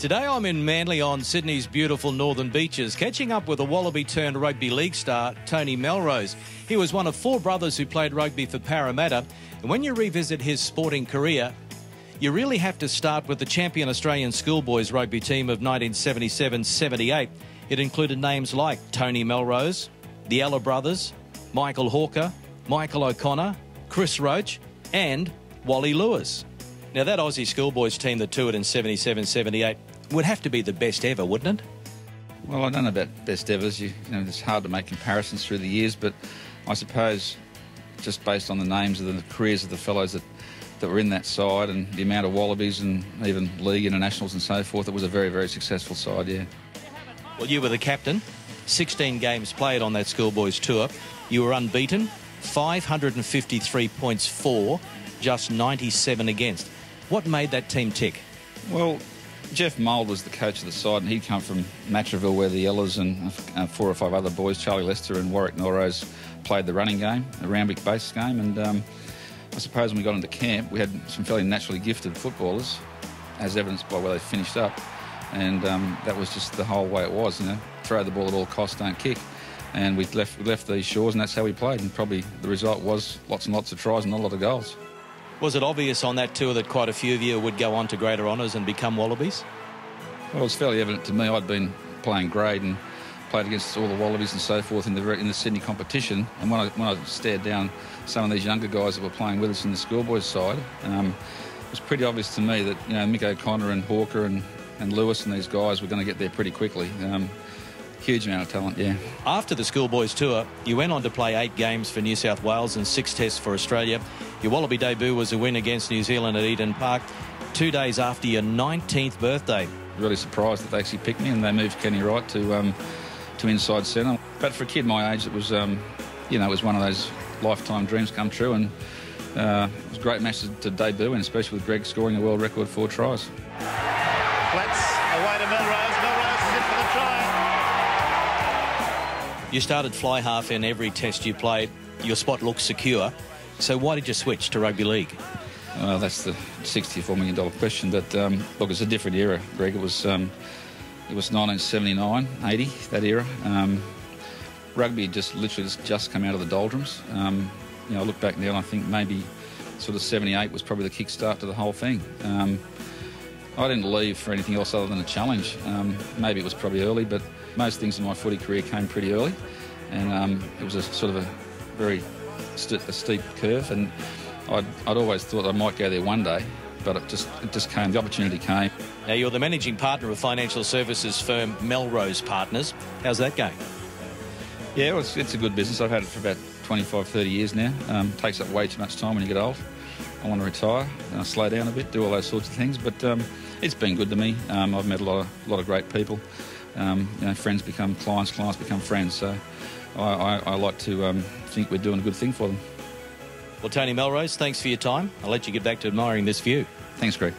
Today I'm in Manly on Sydney's beautiful northern beaches, catching up with a Wallaby-turned-rugby league star, Tony Melrose. He was one of 4 brothers who played rugby for Parramatta, and when you revisit his sporting career, you really have to start with the champion Australian schoolboys rugby team of 1977-78. It included names like Tony Melrose, the Ella brothers, Michael Hawker, Michael O'Connor, Chris Roach and Wally Lewis. Now that Aussie schoolboys team that toured in 77-78 would have to be the best ever, wouldn't it? Well, I don't know about best evers. You know, it's hard to make comparisons through the years, but I suppose just based on the names of the careers of the fellows that were in that side and the amount of Wallabies and even league internationals and so forth, it was a very, very successful side, yeah. Well, you were the captain, 16 games played on that schoolboys tour. You were unbeaten, 553 points for, just 97 against. What made that team tick? Well, Jeff Mould was the coach of the side, and he'd come from Matraville, where the Ellas and 4 or 5 other boys, Charlie Lester and Warwick Melrose, played the running game, the Randwick-based game. And I suppose when we got into camp, we had some fairly naturally gifted footballers, as evidenced by where they finished up. And that was just the whole way it was, you know, throw the ball at all costs, don't kick. And we left these shores, and that's how we played. And probably the result was lots and lots of tries and not a lot of goals. Was it obvious on that tour that quite a few of you would go on to greater honours and become Wallabies? Well, it's fairly evident to me. I'd been playing grade and played against all the Wallabies and so forth in the Sydney competition. And when I stared down some of these younger guys that were playing with us in the schoolboys side, it was pretty obvious to me that, you know, Mick O'Connor and Hawker and Lewis and these guys were going to get there pretty quickly. Huge amount of talent, yeah. After the schoolboys tour, you went on to play 8 games for New South Wales and 6 tests for Australia. Your Wallaby debut was a win against New Zealand at Eden Park 2 days after your 19th birthday. Really surprised that they actually picked me, and they moved Kenny Wright to inside centre. But for a kid my age, it was, you know, it was one of those lifetime dreams come true, and it was a great match to debut in, especially with Greg scoring a world record 4 tries. Flats away to Melrose. Melrose is in for the try. You started fly half in every test you played. Your spot looked secure. So why did you switch to rugby league? Well, that's the $64 million question. But look, it's a different era, Greg. It was 1979, 80, that era. Rugby just literally just come out of the doldrums. You know, I look back now and I think maybe sort of 78 was probably the kickstart to the whole thing. I didn't leave for anything else other than a challenge. Maybe it was probably early, but most things in my footy career came pretty early, and it was a sort of a very steep curve, and I'd always thought I might go there one day, but it just came. The opportunity came. Now you're the managing partner of financial services firm Melrose Partners. How's that going? Yeah, well, it's a good business. I've had it for about 25, 30 years now. Takes up way too much time when you get old. I want to retire, slow down a bit, do all those sorts of things, but it's been good to me. I've met a lot of great people. You know, friends become clients, clients become friends. So I like to think we're doing a good thing for them. Well, Tony Melrose, thanks for your time. I'll let you get back to admiring this view. Thanks, Greg.